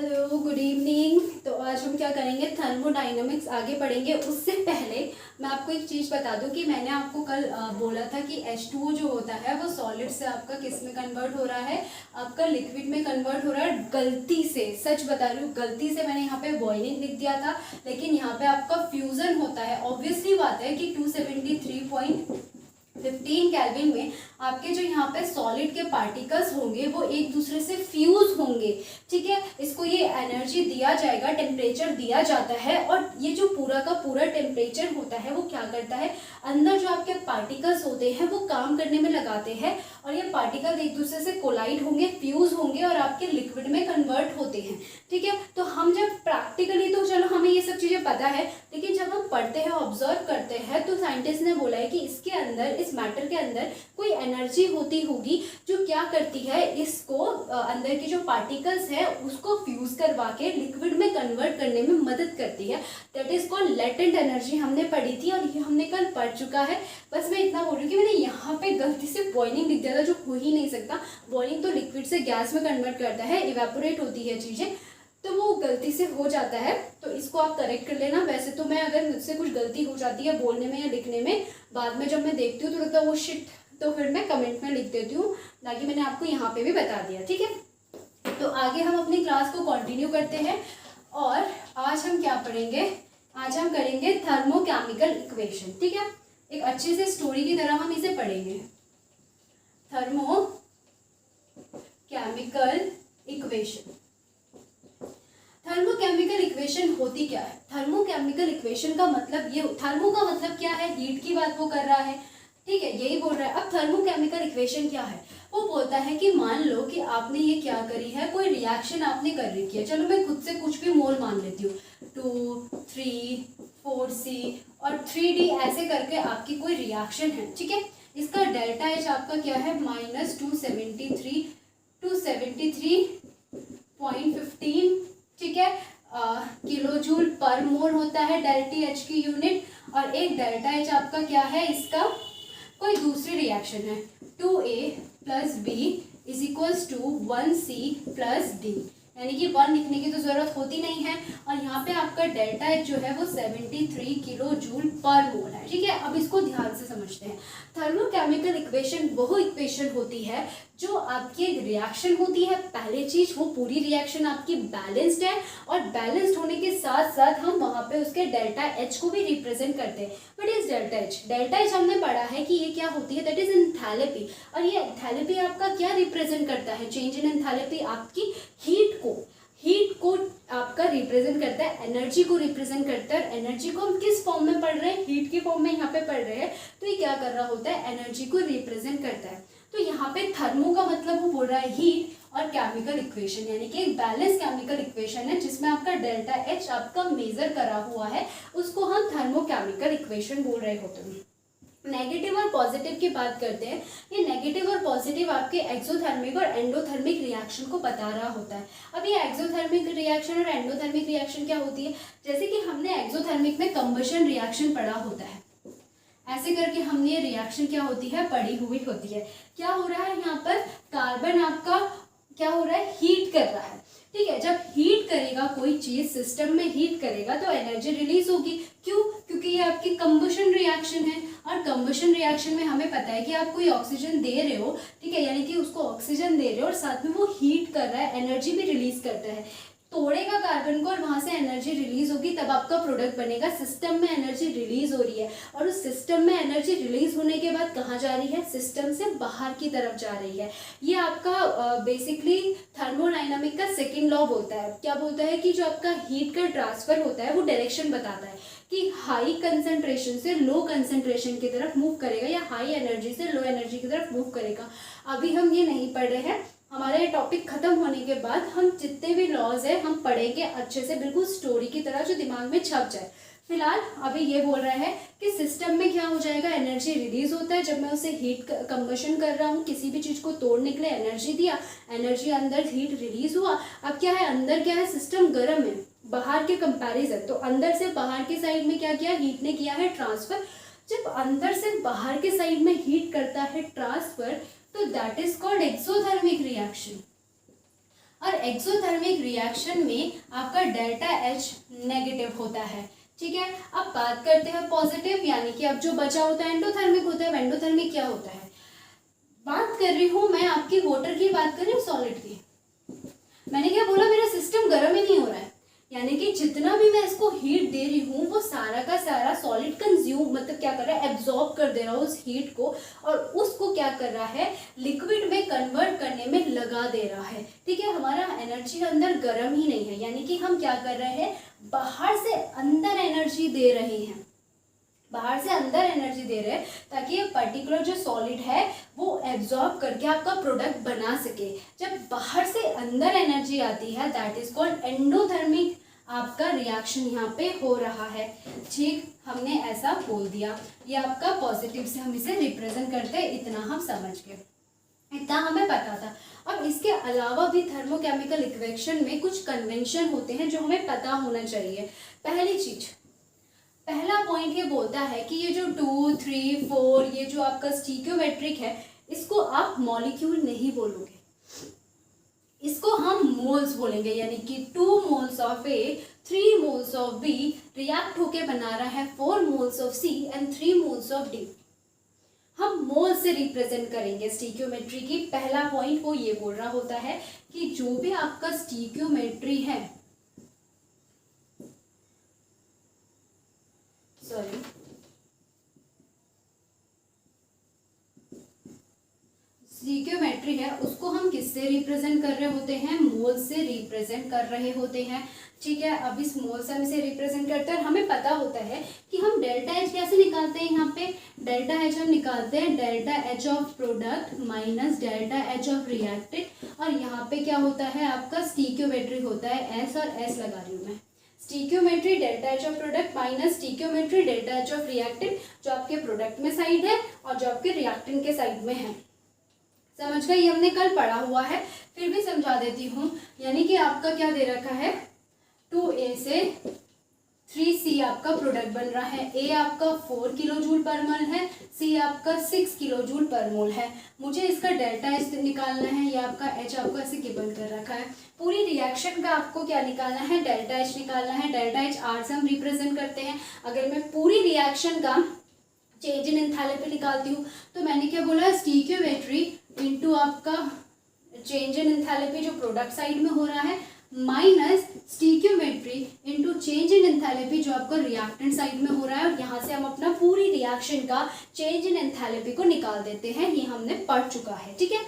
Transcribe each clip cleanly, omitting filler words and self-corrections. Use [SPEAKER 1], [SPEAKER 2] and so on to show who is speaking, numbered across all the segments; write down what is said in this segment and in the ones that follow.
[SPEAKER 1] Hello, good evening. तो आज हम क्या करेंगे, थर्मोडाइनमिक्स आगे पढ़ेंगे। उससे पहले मैं आपको एक चीज़ बता दूं कि मैंने आपको कल बोला था कि H2O जो होता है वो सॉलिड से आपका किस में कन्वर्ट हो रहा है, आपका लिक्विड में कन्वर्ट हो रहा है। गलती से, सच बता रही हूँ, गलती से मैंने यहाँ पे बॉइलिंग लिख दिया था, लेकिन यहाँ पे आपका फ्यूज़न होता है। ऑब्वियसली बात है कि 273.15 केल्विन में आपके जो यहाँ पे सॉलिड के पार्टिकल्स होंगे वो एक दूसरे से फ्यूज होंगे। ठीक है, इसको ये एनर्जी दिया जाएगा, टेम्परेचर दिया जाता है, और ये जो पूरा का पूरा टेम्परेचर होता है वो क्या करता है, अंदर जो आपके पार्टिकल्स होते हैं वो काम करने में लगाते हैं, और ये पार्टिकल एक दूसरे से कोलाइड होंगे, फ्यूज होंगे और आपके लिक्विड में कन्वर्ट होते हैं। ठीक है, तो हम जब प्रैक्टिकली, तो चलो हमें ये सब चीज़ें पता है, लेकिन जब हम पढ़ते हैं, ऑब्जर्व करते हैं, तो साइंटिस्ट ने बोला है कि इसके अंदर, इस मैटर के अंदर कोई एनर्जी होती होगी जो क्या करती है, इसको अंदर के जो पार्टिकल्स है उसको फ्यूज करवा के लिक्विड में कन्वर्ट करने में मदद करती है। That is called latent energy. हमने पढ़ी थी और ये हमने कल पढ़ चुका है। बस मैं इतना बोल रही हूँ कि मैंने यहाँ पे गलती से बॉइलिंग लिख दिया था, जो हो ही नहीं सकता। बॉइलिंग तो लिक्विड से गैस में कन्वर्ट करता है, इवेपोरेट होती है चीज़ें, तो वो गलती से हो जाता है। तो इसको आप करेक्ट कर लेना। वैसे तो मैं, अगर मुझसे कुछ गलती हो जाती है बोलने में या लिखने में, बाद में जब मैं देखती हूँ तो लगता है वो शिट, तो फिर मैं कमेंट में लिख देती हूँ, ताकि मैंने आपको यहाँ पे भी बता दिया। ठीक है, तो आगे हम अपनी क्लास को कंटिन्यू करते हैं। और आज हम क्या पढ़ेंगे, आज हम करेंगे थर्मोकेमिकल इक्वेशन। ठीक है, एक अच्छे से स्टोरी की तरह हम इसे पढ़ेंगे। Thermochemical equation. थर्मोकेमिकल इक्वेशन होती क्या है? थर्मोकेमिकल इक्वेशन का मतलब ये, थर्मो का मतलब क्या है, हीट की बात वो कर रहा है। ठीक है, यही बोल रहा है। अब थर्मोकेमिकल इक्वेशन क्या है, वो बोलता है कि मान लो कि आपने ये क्या करी है, कोई रिएक्शन आपने कर रखी है। चलो मैं खुद से कुछ भी मोल मान लेती हूँ, 2, 3, 4C और 3D, ऐसे करके आपकी कोई रिएक्शन है। ठीक है, इसका डेल्टा एच आपका क्या है, -273.15। ठीक है, किलो जूल पर मोल होता है डेल्टा एच की यूनिट। और एक डेल्टा एच आपका क्या है, इसका कोई दूसरी रिएक्शन है, 2A + B = 1C + D, यानी कि 1 लिखने की तो ज़रूरत होती नहीं है। और यहाँ पे आपका डेल्टा एच जो है वो 73 किलो जूल पर मोल है। ठीक है, अब इसको ध्यान से समझते हैं। थर्मोकेमिकल इक्वेशन वो इक्वेशन होती है जो आपकी एक रिएक्शन होती है। पहली चीज, वो पूरी रिएक्शन आपकी बैलेंस्ड है, और बैलेंस्ड होने के साथ साथ हम वहाँ पे उसके डेल्टा एच को भी रिप्रेजेंट करते हैं। बट इस डेल्टा एच हमने पढ़ा है कि ये क्या होती है, दैट इज एंथैल्पी। और ये एंथैल्पी आपका क्या रिप्रेजेंट करता है, चेंज इन एंथैल्पी आपकी हीट को आपका रिप्रेजेंट करता है, एनर्जी को रिप्रेजेंट करता है। एनर्जी को हम किस फॉर्म में पढ़ रहे हैं, हीट की फॉर्म में यहाँ पे पढ़ रहे हैं। तो ये क्या कर रहा होता है, एनर्जी को रिप्रेजेंट करता है। तो यहाँ पे थर्मो का मतलब वो बोल रहा है हीट, और केमिकल इक्वेशन यानी कि एक बैलेंस केमिकल इक्वेशन है जिसमें आपका डेल्टा एच आपका मेजर करा हुआ है, उसको हम थर्मोकेमिकल इक्वेशन बोल रहे होते हैं। नेगेटिव और पॉजिटिव की बात करते हैं। ये नेगेटिव और पॉजिटिव आपके एक्सोथर्मिक और एंडोथर्मिक रिएक्शन को बता रहा होता है। अब ये एक्सोथर्मिक रिएक्शन और एंडोथर्मिक रिएक्शन क्या होती है, जैसे कि हमने एक्सोथर्मिक में कंबशन रिएक्शन पढ़ा होता है, ऐसे करके हमने ये रिएक्शन क्या होती है, पढ़ी हुई होती है। क्या हो रहा है यहाँ पर, कार्बन आपका क्या हो रहा है, हीट कर रहा है। ठीक है, जब हीट करेगा कोई चीज, सिस्टम में हीट करेगा तो एनर्जी रिलीज होगी। क्यों? क्योंकि ये आपकी कंबशन रिएक्शन है, और कंबशन रिएक्शन में हमें पता है कि आप कोई ऑक्सीजन दे रहे हो। ठीक है, यानी कि उसको ऑक्सीजन दे रहे हो और साथ में वो हीट कर रहा है, एनर्जी भी रिलीज करता है। तोड़ेगा कार्बन को और वहां से एनर्जी रिलीज होगी, तब आपका प्रोडक्ट बनेगा। सिस्टम में एनर्जी रिलीज हो रही है, और उस सिस्टम में एनर्जी रिलीज होने के बाद कहाँ जा रही है, सिस्टम से बाहर की तरफ जा रही है। ये आपका बेसिकली थर्मोडायनामिक का सेकेंड लॉ बोलता है। क्या बोलता है कि जो आपका हीट का ट्रांसफर होता है वो डायरेक्शन बताता है कि हाई कंसंट्रेशन से लो कंसंट्रेशन की तरफ मूव करेगा, या हाई एनर्जी से लो एनर्जी की तरफ मूव करेगा। अभी हम ये नहीं पढ़ रहे हैं, हमारा ये टॉपिक खत्म होने के बाद हम जितने भी लॉज है हम पढ़ेंगे अच्छे से, बिल्कुल स्टोरी की तरह, जो दिमाग में छप जाए। फिलहाल अभी ये बोल रहा है कि सिस्टम में क्या हो जाएगा, एनर्जी रिलीज होता है जब मैं उसे हीट कंबशन कर रहा हूँ, किसी भी चीज़ को तोड़ने के लिए एनर्जी दिया, एनर्जी अंदर हीट रिलीज हुआ। अब क्या है, अंदर क्या है, सिस्टम गर्म है बाहर के कंपैरिजन, तो अंदर से बाहर के साइड में क्या किया, हीट ने किया है ट्रांसफर। जब अंदर से बाहर के साइड में हीट करता है ट्रांसफर, तो that is called exothermic reaction. और एक्सोथर्मिक रिएक्शन में आपका डेल्टा एच नेगेटिव होता है। ठीक है, अब बात करते हैं पॉजिटिव, यानी कि अब जो बचा होता है एंडोथर्मिक होता है। एंडोथर्मिक क्या होता है? बात कर रही हूँ मैं आपकी वाटर की, बात कर रही हूँ सॉलिड की। मैंने क्या बोला, मेरा सिस्टम गर्म ही नहीं हो रहा है, यानी कि जितना भी मैं इसको हीट दे रही हूँ वो सारा का सारा सॉलिड कंज्यूम, मतलब क्या कर रहा है, एब्जॉर्ब कर दे रहा है उस हीट को, और उसको क्या कर रहा है, लिक्विड में कन्वर्ट करने में लगा दे रहा है। ठीक है, हमारा एनर्जी अंदर गर्म ही नहीं है, यानी कि हम क्या कर रहे हैं, बाहर से अंदर एनर्जी दे रहे हैं, बाहर से अंदर एनर्जी दे रहे हैं ताकि ये पर्टिकुलर जो सॉलिड है वो एब्जॉर्ब करके आपका प्रोडक्ट बना सके। जब बाहर से अंदर एनर्जी आती है दैट इज कॉल्ड एंडोथर्मिक आपका रिएक्शन यहाँ पे हो रहा है। ठीक, हमने ऐसा बोल दिया, ये आपका पॉजिटिव से हम इसे रिप्रेजेंट करते हैं, इतना हम समझ गए, इतना हमें पता था। अब इसके अलावा भी थर्मोकेमिकल इक्वेशन में कुछ कन्वेंशन होते हैं जो हमें पता होना चाहिए। पहली चीज, पहला पॉइंट ये बोलता है कि ये जो 2, 3, 4 ये जो आपका स्टीकियोमेट्रिक है, इसको आप मॉलिक्यूल नहीं बोलोगे, इसको हम मोल्स बोलेंगे, यानी कि 2 moles of A 3 moles of B react होके बना रहा है 4 moles of C and 3 moles of D. हम मोल से रिप्रेजेंट करेंगे स्टीकियोमेट्री की। पहला पॉइंट वो ये बोल रहा होता है कि जो भी आपका स्टीकियोमेट्री है, स्टीकियोमेट्री है उसको हम किससे रिप्रेजेंट कर रहे होते हैं, मोल से रिप्रेजेंट कर रहे होते हैं। ठीक है, अब इस मोल से हम इसे रिप्रेजेंट करते हैं और हमें पता होता है कि हम डेल्टा एच कैसे निकालते हैं। यहाँ पे डेल्टा एच हम निकालते हैं delta H of product minus delta H of reactant, और यहाँ पे क्या होता है आपका स्टीकियोमेट्री होता है, एस और एस लगा रही हूँ मैं, stoichiometry delta H of product minus stoichiometry delta H of reactant, जो आपके प्रोडक्ट में साइड है और जो आपके रिएक्टेंट के साइड में है। समझ गए, ये हमने कल पढ़ा हुआ है, फिर भी समझा देती हूँ। यानी कि आपका क्या दे रखा है, 2A से 3C आपका प्रोडक्ट बन रहा है। A आपका 4 किलो जूल पर मोल है, C आपका 6 किलो जूल पर मोल है। मुझे इसका डेल्टा एच निकालना है, या आपका H आपका ऐसे गिवन कर रखा है। पूरी रिएक्शन का आपको क्या निकालना है, डेल्टा एच निकालना है। डेल्टा एच R से हम रिप्रेजेंट करते हैं। अगर मैं पूरी रिएक्शन का चेंज इन एंथैल्पी निकालती हूँ तो मैंने क्या बोला, स्टीकियोमेट्री इनटू आपका चेंज इन एंथैल्पी जो प्रोडक्ट साइड में हो रहा है, minus stoichiometry into change in enthalpy जो आपका रिएक्टेंट साइड में हो रहा है, और यहाँ से हम अपना पूरी रिएक्शन का चेंज इन एंथैल्पी को निकाल देते हैं। ये हमने पढ़ चुका है। ठीक है,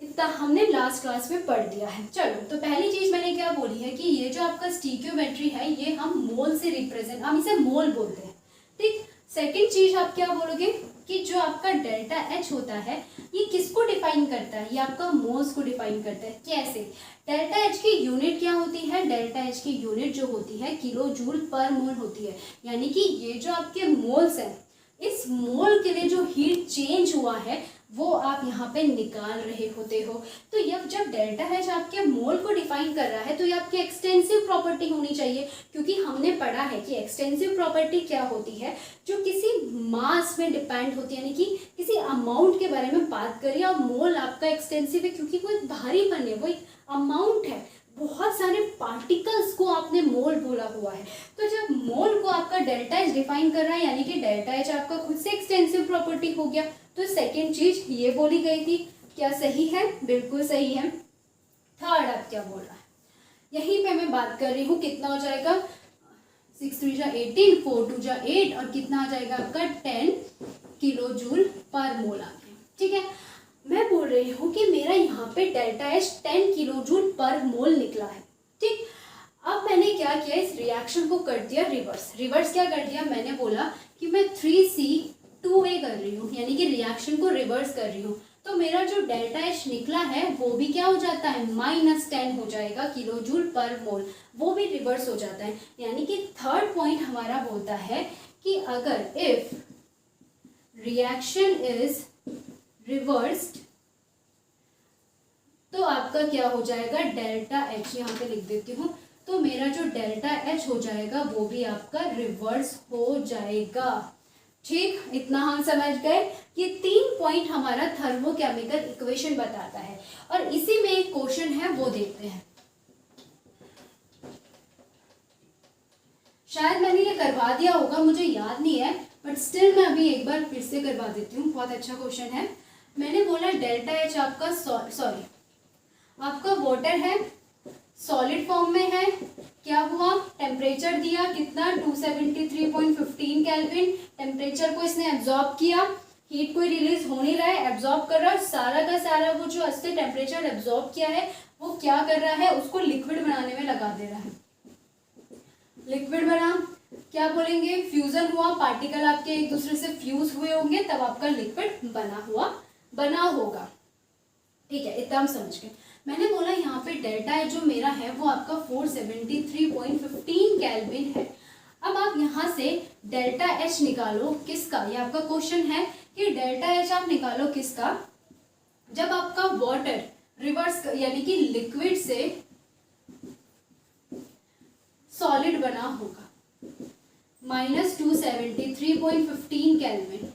[SPEAKER 1] इतना हमने लास्ट क्लास में पढ़ दिया है। चलो, तो पहली चीज मैंने क्या बोली है कि ये जो आपका स्टीकियोमेट्री है ये हम मोल से रिप्रेजेंट, हम इसे मोल बोलते हैं। ठीक, सेकेंड चीज आप क्या बोलोगे कि जो आपका डेल्टा एच होता है ये किसको डिफाइन करता है, ये आपका मोल्स को डिफाइन करता है। कैसे, डेल्टा एच की यूनिट क्या होती है, डेल्टा एच की यूनिट जो होती है किलो जूल पर मोल होती है। यानी कि ये जो आपके मोल्स हैं, इस मोल के लिए जो हीट चेंज हुआ है वो आप यहाँ पे निकाल रहे होते हो। तो जब डेल्टा एच आपके मोल को डिफाइन कर रहा है तो ये आपकी एक्सटेंसिव प्रॉपर्टी होनी चाहिए, क्योंकि हमने पढ़ा है कि एक्सटेंसिव प्रॉपर्टी क्या होती है, जो किसी मास में डिपेंड होती है, यानी कि किसी अमाउंट के बारे में बात करिए। और मोल आपका एक्सटेंसिव है क्योंकि वो एक भारीपन है, वो एक अमाउंट है, बहुत सारे पार्टिकल्स को आपने मोल बोला हुआ है। तो जब मोल को आपका डेल्टा एच डिफाइन कर रहा है, यानी कि डेल्टा एच आपका खुद से एक्सटेंसिव प्रॉपर्टी हो गया। तो सेकेंड चीज ये बोली गई थी, क्या सही है, बिल्कुल सही है। थर्ड आप क्या बोल रहा है, यहीं पे मैं बात कर रही हूँ, कितना हो जाएगा, 6 3 जा 18, 4 2 जा 8, और कितना आ जाएगा आपका 10 किलो जूल पर मोल आ गया। ठीक है, मैं बोल रही हूँ कि मेरा यहाँ पे डेल्टा एच 10 किलो जूल पर मोल निकला है। ठीक, अब मैंने क्या किया, इस रिएक्शन को कर दिया रिवर्स क्या कर दिया, मैंने बोला कि मैं 3C2A कर रही हूँ, यानी कि रिएक्शन को रिवर्स कर रही हूँ। तो मेरा जो डेल्टा एच निकला है वो भी क्या हो जाता है, -10 हो जाएगा किलो जूल पर मोल, वो भी रिवर्स हो जाता है। यानी कि थर्ड पॉइंट हमारा बोलता है कि अगर इफ रिएक्शन इज रिवर्स्ड तो आपका क्या हो जाएगा, डेल्टा एच, यहाँ पे लिख देती हूँ, तो मेरा जो डेल्टा एच हो जाएगा वो भी आपका रिवर्स हो जाएगा। ठीक, इतना हम समझ गए। ये 3 पॉइंट हमारा थर्मोकेमिकल इक्वेशन बताता है और इसी में एक क्वेश्चन है वो देखते हैं। शायद मैंने ये करवा दिया होगा, मुझे याद नहीं है, बट स्टिल मैं अभी एक बार फिर से करवा देती हूँ। बहुत अच्छा क्वेश्चन है। मैंने बोला डेल्टा एच आपका सॉरी आपका वाटर है, सॉलिड फॉर्म में है। क्या हुआ, टेम्परेचर दिया कितना, 273.15 केल्विन। टेम्परेचर को इसने एब्जॉर्ब किया, हीट कोई रिलीज हो नहीं रहा है, एब्जॉर्ब कर रहा है। सारा का सारा वो जो इसने टेम्परेचर एब्जॉर्ब किया है वो क्या कर रहा है, उसको लिक्विड बनाने में लगा दे रहा है। लिक्विड बना, क्या बोलेंगे, फ्यूजन हुआ, पार्टिकल आपके एक दूसरे से फ्यूज हुए होंगे, तब आपका लिक्विड बना होगा। ठीक है, इतना हम समझ गए। मैंने बोला यहाँ पे डेल्टा एच जो मेरा है वो आपका 473.15 केल्विन है। अब आप यहाँ से डेल्टा एच निकालो किसका, ये आपका क्वेश्चन है कि डेल्टा एच आप निकालो किसका, जब आपका वाटर रिवर्स यानी कि लिक्विड से सॉलिड बना होगा, -273.15 केल्विन।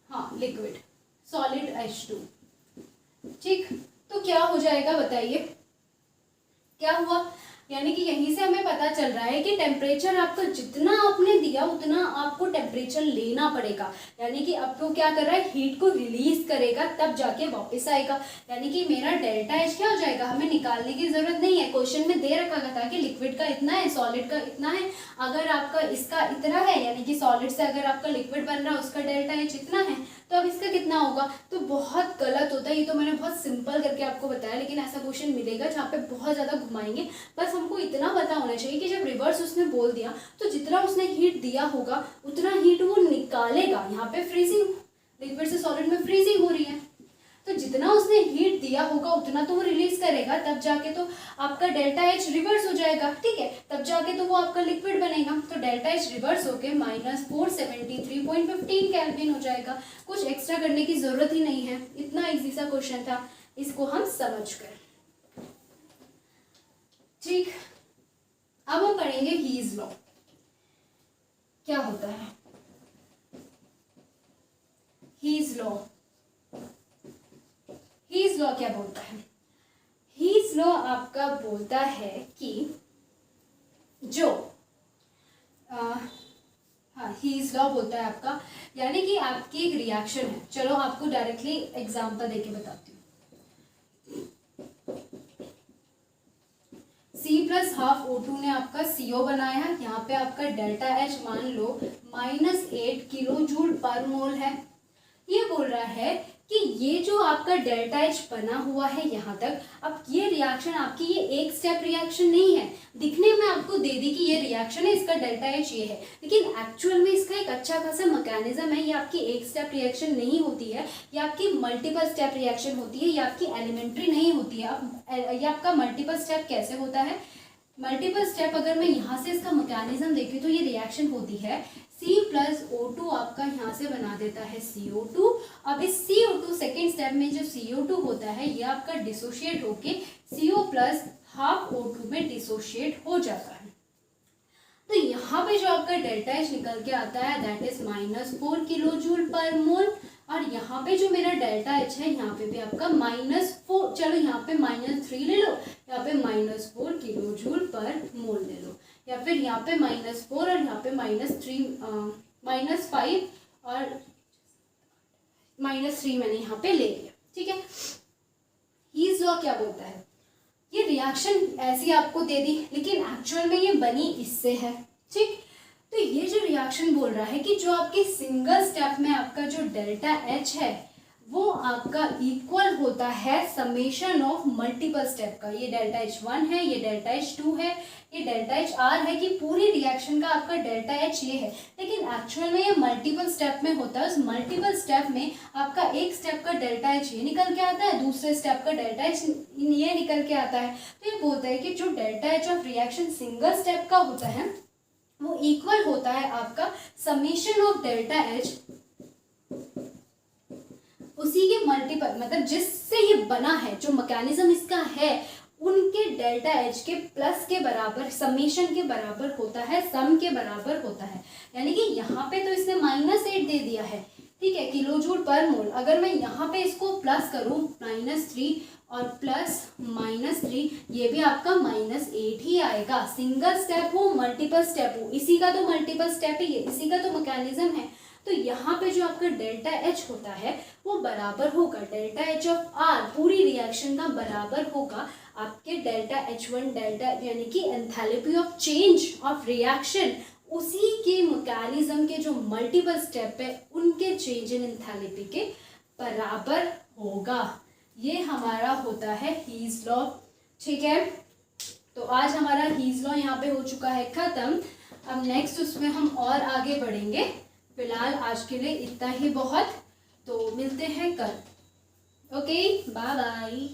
[SPEAKER 1] हाँ, लिक्विड सॉलिड H2। ठीक, तो क्या हो जाएगा बताइए, क्या हुआ, यानी कि यहीं से हमें पता चल रहा है कि टेम्परेचर आपका जितना आपने दिया उतना आपको टेम्परेचर लेना पड़ेगा। यानी कि आपको क्या कर रहा है, हीट को रिलीज करेगा तब जाके वापस आएगा। यानी कि मेरा डेल्टा एच क्या हो जाएगा, हमें निकालने की जरूरत नहीं है, क्वेश्चन में दे रखा था कि लिक्विड का इतना है, सॉलिड का इतना है। अगर आपका इसका इतना है, यानी कि सॉलिड से अगर आपका लिक्विड बन रहा है उसका डेल्टा एच इतना है, तो अब इसका कितना होगा, तो बहुत गलत होता है। ये तो मैंने बहुत सिंपल करके आपको बताया, लेकिन ऐसा क्वेश्चन मिलेगा जहाँ पे बहुत ज़्यादा घुमाएंगे। बस हमको इतना पता होना चाहिए कि जब रिवर्स उसने बोल दिया तो जितना उसने हीट दिया होगा उतना हीट वो निकालेगा। यहाँ पे फ्रीजिंग, लिक्विड से सॉलिड में फ्रीजिंग हो रही है, तो जितना उसने हीट दिया होगा उतना तो वो रिलीज करेगा, तब जाके तो आपका डेल्टा एच रिवर्स हो जाएगा। ठीक है, तब जाके तो वो आपका लिक्विड बनेगा। तो डेल्टा एच रिवर्स होके -473.15 केल्विन हो जाएगा। कुछ एक्स्ट्रा करने की जरूरत ही नहीं है, इतना इजी सा क्वेश्चन था, इसको हम समझ गए। ठीक, अब हम पढ़ेंगे हीज लॉ। क्या होता है हीज लॉ, हीज लॉ क्या बोलता है, हीज लॉ आपका बोलता है कि जो हीज लॉ बोलता है आपका, यानी कि आपकी एक रिएक्शन है। चलो आपको डायरेक्टली एग्जांपल देके बताती हूँ। C+½ ने आपका CO बनाया है, यहाँ पे आपका डेल्टा एच मान लो -8 किलो जूल पर मोल है। ये बोल रहा है कि ये जो आपका डेल्टा एच बना हुआ है यहाँ तक, अब ये रिएक्शन आपकी ये एक स्टेप रिएक्शन नहीं है। दिखने में आपको दे दी कि ये रिएक्शन है, इसका डेल्टा एच ये है, लेकिन एक्चुअल में इसका एक अच्छा खासा मैकेनिज्म है। ये आपकी एक स्टेप रिएक्शन नहीं होती है, ये आपकी मल्टीपल स्टेप रिएक्शन होती है, ये आपकी एलिमेंट्री नहीं होती है। अब ये आपका मल्टीपल स्टेप कैसे होता है, मल्टीपल स्टेप अगर मैं यहाँ से इसका मैकेनिज्म देखी तो ये रिएक्शन होती है C+O2 आपका यहाँ से बना देता है CO2। अब इस CO2 सेकेंड स्टेप में जो CO2 होता है ये आपका डिसोशिएट होके CO+½ में डिसोशिएट हो जाता है। तो यहाँ पे जो आपका डेल्टा एच निकल के आता है दैट इज -4 किलो जूल पर मोल, और यहाँ पे जो मेरा डेल्टा एच है यहाँ पे भी आपका -4, चलो यहाँ पे -3 ले लो, यहाँ पे -4 किलो जूल पर मोल ले लो, या फिर यहाँ पे -4 और यहाँ पे -5 और -3 मैंने यहाँ पे ले लिया। ठीक है, हीज लॉ क्या बोलता है, ये रिएक्शन ऐसी आपको दे दी लेकिन एक्चुअल में ये बनी इससे है। ठीक, तो ये जो रिएक्शन बोल रहा है कि जो आपके सिंगल स्टेप में आपका जो डेल्टा एच है वो आपका इक्वल होता है समेशन ऑफ मल्टीपल स्टेप का। ये डेल्टा H1 है, ये डेल्टा H2 है, ये डेल्टा HR है, कि पूरी रिएक्शन का आपका डेल्टा H ये है, लेकिन एक्चुअल में ये मल्टीपल स्टेप में होता है। उस मल्टीपल स्टेप में आपका एक स्टेप का डेल्टा H ये निकल के आता है, दूसरे स्टेप का डेल्टा H ये निकल के आता है। तो ये बोलता है कि जो delta H of reaction single step का होता है वो इक्वल होता है आपका समेशन ऑफ डेल्टा H उसी के मल्टीपल, मतलब जिससे ये बना है, जो मैकेनिज्म इसका है, उनके डेल्टा एच के प्लस के बराबर, समेशन के बराबर होता है, सम के बराबर होता है। यानी कि यहाँ पे तो इसने -8 दे दिया है, ठीक है, किलो जूल पर मोल। अगर मैं यहाँ पे इसको प्लस करूँ -3 और प्लस -3, ये भी आपका -8 ही आएगा। सिंगल स्टेप हो मल्टीपल स्टेप हो, इसी का तो मल्टीपल स्टेप ही है, इसी का तो मैकेनिज्म है। तो यहाँ पे जो आपका डेल्टा एच होता है वो बराबर होगा डेल्टा एच ऑफ आर, पूरी रिएक्शन का बराबर होगा आपके डेल्टा H1 डेल्टा, यानी कि enthalpy of change of reaction, उसी के मैकेनिज्म के जो मल्टीपल स्टेप है उनके चेंज इन एंथैल्पी के बराबर होगा। ये हमारा होता है हीज लॉ, ठीक है। तो आज हमारा हीज लॉ यहाँ पे हो चुका है खत्म। अब नेक्स्ट उसमें हम और आगे बढ़ेंगे। फिलहाल आज के लिए इतना ही बहुत, तो मिलते हैं कल। Okay, bye bye.